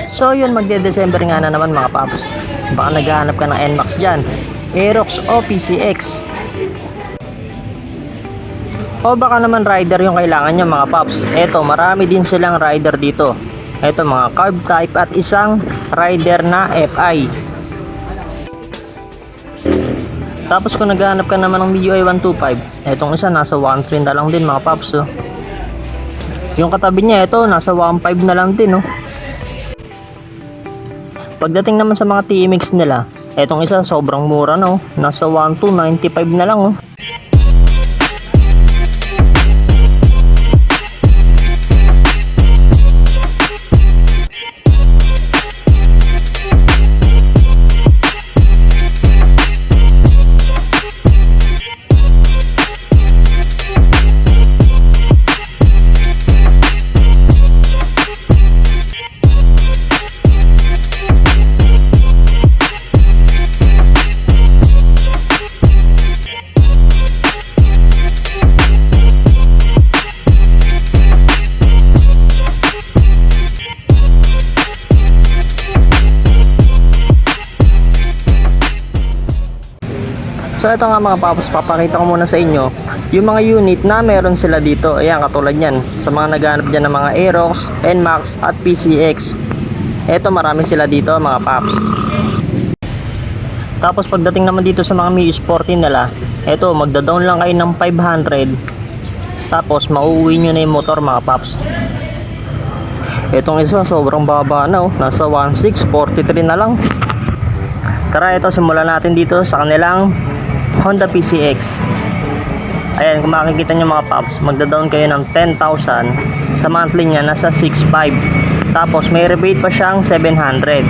So yun, magde-December nga na naman mga paps. Baka naghahanap ka ng NMAX dyan, Aerox o PCX. O baka naman rider yung kailangan nyo mga paps. Eto, marami din silang rider dito. Eto, mga carb type at isang rider na FI. Tapos kung naghahanap ka naman ng MIUI 125, etong isa nasa 1.3 na lang din mga paps. Oh. Yung katabi niya, ito nasa 1.5 na lang din. Oh. Pagdating naman sa mga TMX nila, etong isa sobrang mura, no? Nasa 1.295 na lang. Oh. So ito nga mga paps, papakita ko muna sa inyo yung mga unit na meron sila dito. Ayan, katulad yan, sa mga naghahanap dyan ng mga Aerox, NMAX at PCX. Ito, marami sila dito mga paps. Tapos pagdating naman dito sa mga MIUI Sporty nila, ito, magda-down lang kayo ng 500. Tapos mauuwi nyo na yung motor mga paps. Itong isa sobrang baba na, oh. Nasa 1.643 na lang. Tara, ito, simulan natin dito sa kanilang Honda PCX. Ayan, kung makikita nyo mga paps, magda-down kayo ng 10,000. Sa monthly nya nasa 6.5. Tapos may rebate pa siyang 700.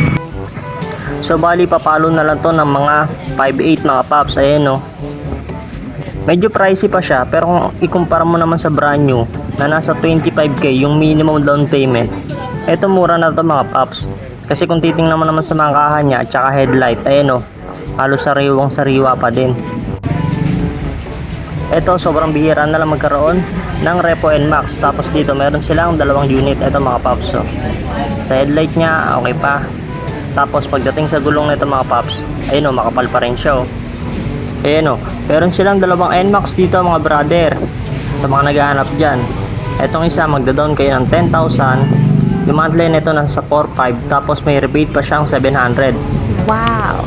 So bali papalo na lang to ng mga 5.8 mga paps. Ayan, no. Medyo pricey pa siya, pero kung ikumpara mo naman sa brand new na nasa 25k yung minimum down payment, eto mura na to mga paps. Kasi kung titingnan mo naman sa mga kaha niya at saka headlight, ayan, no, halos sariwang sariwa pa din. Ito, sobrang bihira na lang magkaroon ng Repo NMAX. Tapos dito meron silang dalawang unit. Ito mga paps, so. Sa headlight nya okay pa. Tapos pagdating sa gulong nito mga paps, ayun, makapal pa rin siya. Ayun, meron silang dalawang NMAX dito mga brother, sa mga naghahanap dyan. Etong isa, magda-down kayo ng 10,000. Yung monthly nito nasa 4.5. Tapos may rebate pa siyang 700. Wow!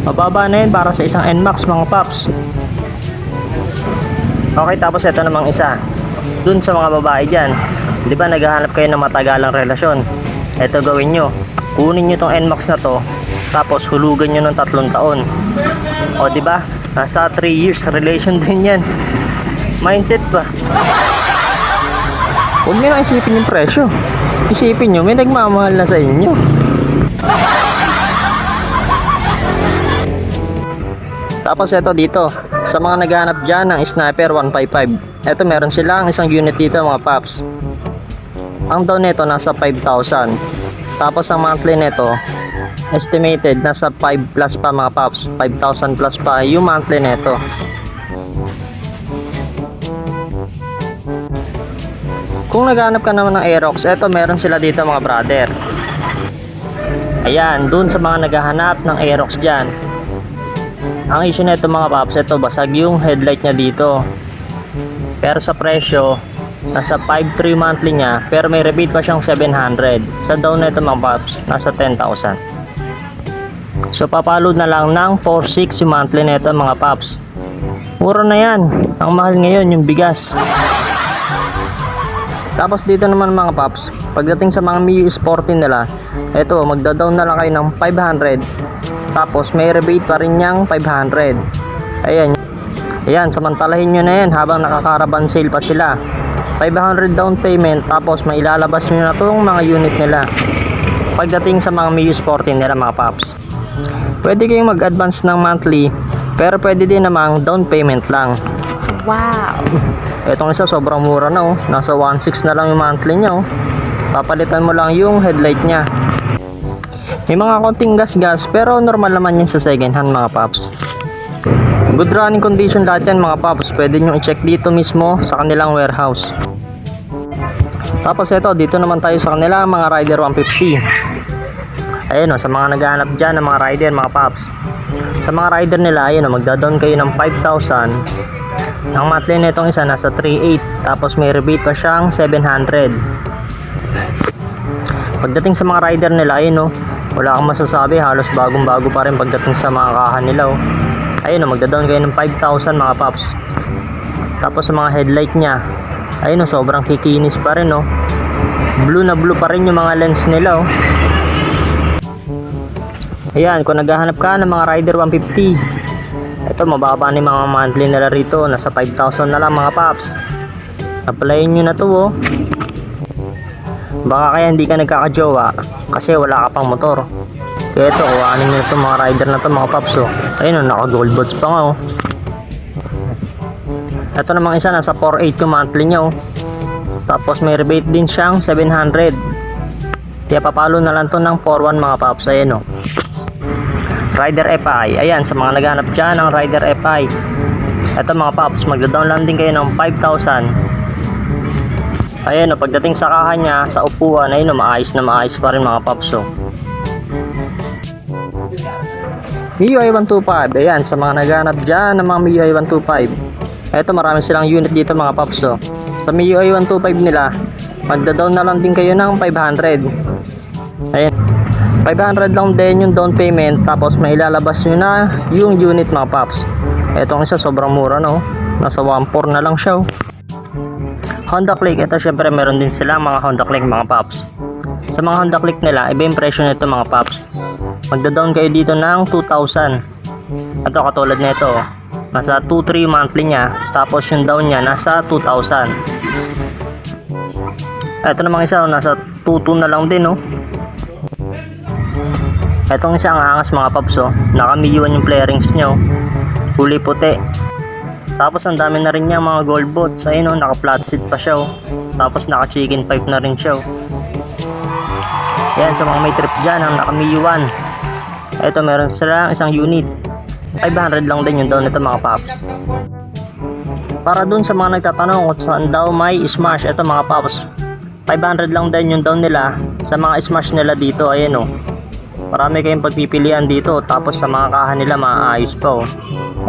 Mababa na yun para sa isang NMAX mga paps. Okay, tapos ito namang isa, dun sa mga babae dyan, di ba naghahanap kayo ng matagalang relasyon? Ito gawin nyo, kunin nyo tong NMAX na to, tapos hulugan nyo ng 3 taon. O di ba, nasa 3 years relation din yan. Mindset ba? Huwag nyo na isipin yung presyo. Isipin nyo, may nagmamahal na sa inyo. Tapos ito dito, sa mga naghahanap dyan ng Sniper 155. Ito, meron silang isang unit dito mga paps. Ang down nito nasa 5,000. Tapos ang monthly nito estimated nasa 5 plus pa mga paps. 5,000 plus pa yung monthly nito. Kung naghahanap ka naman ng Aerox, ito meron sila dito mga brother. Ayan, dun sa mga naghahanap ng Aerox dyan. Ang issue nito mga paps, ito basag yung headlight niya dito. Pero sa presyo, nasa 5.3 monthly niya, pero may rebate pa siyang 700. Sa down nito mga paps, nasa 10,000. So papalo na lang ng 4.6 yung monthly nito mga paps. Mura na yan. Ang mahal ngayon yung bigas. Tapos dito naman mga paps, pagdating sa mga MIUI Sporty nila, ito, magda-down na lang kayo ng 500. Tapos may rebate pa rin niyang 500. Ayan. Ayan, samantalahin nyo na yan habang nakakaraban sale pa sila. 500 down payment, tapos may ilalabas nyo na itong mga unit nila. Pagdating sa mga MIUI Sporty nila mga paps, pwede kayong mag-advance ng monthly, pero pwede din namang down payment lang. Wow! Etong isa sobrang mura na, oh. Nasa 1.6 na lang yung monthly nya, oh. Papalitan mo lang yung headlight nya. May mga konting gas-gas, pero normal naman yan sa second hand mga paps. Good running condition lahat yan mga paps. Pwede nyo i-check dito mismo sa kanilang warehouse. Tapos ito, dito naman tayo sa kanila mga Rider 150. Ayun o, sa mga naghahanap dyan ng mga rider mga paps. Sa mga rider nila, ayun o, magda-down kayo ng 5,000. Ang monthly nitong isa nasa 3,800. Tapos may rebate pa siyang 700. Pagdating sa mga rider nila, ayun o, wala kang masasabi, halos bagong bago pa rin pagdating sa mga kahan nila o. Ayun o, magda-down kayo ng 5,000 mga paps. Tapos sa mga headlight nya, ayun o, sobrang kikinis pa rin o. Blue na blue pa rin yung mga lens nila o. Ayan, kung naghahanap ka ng mga rider 150, ito mababa ni mga monthly nila rito, nasa 5,000 na lang mga paps. Applyin nyo na to oh. Baka kaya hindi ka nagkakajowa kasi wala ka pang motor. Kaya ito, kuhanin nyo na itong mga rider na to mga paps oh. Ayun oh, naka gold bots pa nga oh. Ito namang isa, nasa 4,800 yung monthly nya oh. Tapos may rebate din siyang 700. Kaya papalo na lang to ng 4,100 mga paps. Ayan oh, Rider FI. Ayan, sa mga naghanap dyan ng Rider FI, ito mga paps, magda-down lang din kayo ng 5,000. Ayan o, pagdating sa kahan nya, sa upuan, ayun o, maayos na maayos pa rin mga paps o. MIUI 125. Ayan, sa mga naghanap dyan ng mga MIUI 125, ito marami silang unit dito mga paps o. Sa MIUI 125 nila, magda-down na lang din kayo ng 500. Ayan, 500 lang din yung down payment, tapos may ilalabas nyo na yung unit mga paps. Etong isa sobrang mura no, nasa 1.4 na lang siya oh. Honda Click, ito syempre meron din sila mga Honda Click mga paps. Sa mga Honda Click nila, iba yung presyo nito mga paps. Magda-down kayo dito ng 2,000. Ito katulad nito oh, nasa 2,300 monthly nya, tapos yung down nya nasa 2,000. Ito namang isa oh, nasa 2,200 na lang din oh. Etong isa ang angas mga paps oh. Naka-MIUI yung flarings nyo, kulay puti. Tapos ang dami na rin niya mga gold bots. Ayun oh, naka-flat seat pa siya oh. Tapos naka-chicken pipe na rin siya oh. Yan, sa mga may trip dyan ang naka-MIUI. Ito meron sila isang unit, 500 lang din yung down nito mga paps. Para dun sa mga nagtatanong kung saan daw may smash, ito mga paps, 500 lang din yung down nila sa mga smash nila dito. Ayun oh, marami kayong pagpipilian dito. Tapos sa mga kahan nila maayos pa oh.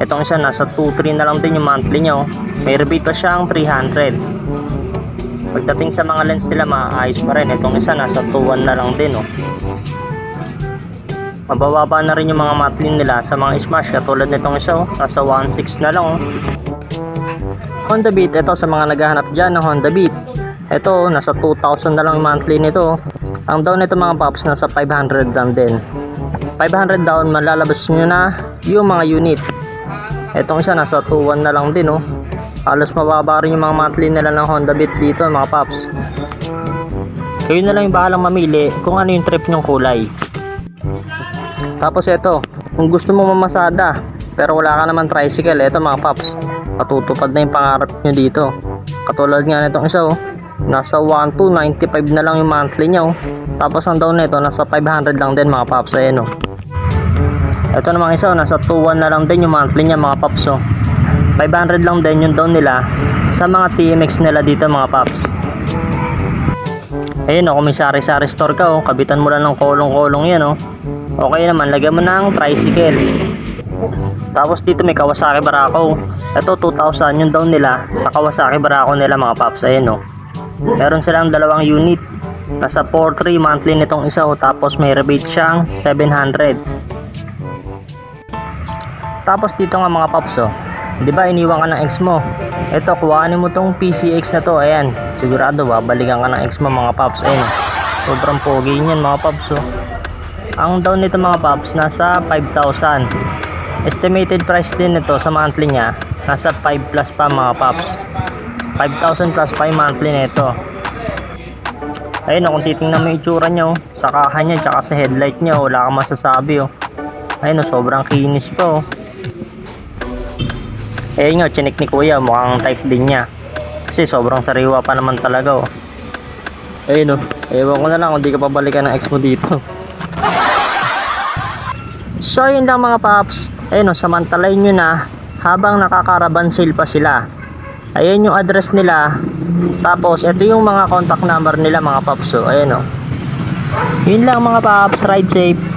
Etong isa nasa 2,300 na lang din yung monthly nyo. May rebate pa siyang 300. Pagdating sa mga lens nila maayos pa rin. Etong isa nasa 2,100 na lang din oh. Mabababa na rin yung mga monthly nila sa mga smash, katulad nitong isa oh, nasa 1,600 na lang oh. Honda Beat, ito sa mga naghahanap dyan ng Honda Beat, ito nasa 2,000 na lang monthly nito. Ang down nito mga paps nasa 500 lang din. 500 down, malalabas nyo na yung mga unit. Etong isa nasa 2,100 na lang din oh. Halos mababa rin yung mga monthly nila ng Honda Beat dito mga paps. Kayo na lang yung bahalang mamili kung ano yung trip nyong kulay. Tapos ito, kung gusto mo mamasada pero wala ka naman tricycle, ito mga paps, patutupad na yung pangarap nyo dito. Katulad nga nitong isa oh, nasa 1,295 na lang yung monthly nya oh. Tapos ang down nito nasa 500 lang din mga paps. Ayan oh. Ito namang isa oh, nasa 2,100 na lang din yung monthly nya mga paps oh. 500 lang din yung down nila sa mga TMX nila dito mga paps. Ayun oh, kung may sari-sari store ka oh, kabitan mo lang ng kolong-kolong yan oh. Okay naman, lagyan mo ng tricycle. Tapos dito may Kawasaki Barako. Ito 2,000 yung down nila sa Kawasaki Barako nila mga paps. Ayun oh, meron silang dalawang unit, nasa 4,300 monthly nitong isa oh. Tapos may rebate siyang 700. Tapos dito nga mga paps oh, di ba iniwan ka ng ex mo? Ito, kuhanin mo tong PCX na to. Ayan, sigurado babalikan ka ng ex mo mga paps. Ayun oh, sobrang pogi niyan mga paps oh. Ang down nito mga paps nasa 5,000. Estimated price din nito sa monthly nya nasa 5 plus pa mga paps. 5,000 plus 5 monthly nito. Ayun oh, kung titingnan mo yung itsura nya oh, sa kahan nya tsaka sa headlight nya, wala kang masasabi oh. Ayun oh, sobrang kinis pa oh. Ayun nga, chinik ni kuya, mukhang type din nya kasi sobrang sariwa pa naman talaga oh. Ayun oh, ewan ko na lang kung di ka pabalikan ng ex mo dito. So yun lang mga paps. Ayun o, samantalayin nyo na habang nakakaraban sale pa sila. Ayun yung address nila. Tapos ito yung mga contact number nila mga paps o. Ayun o, Yun lang mga paps, ride safe.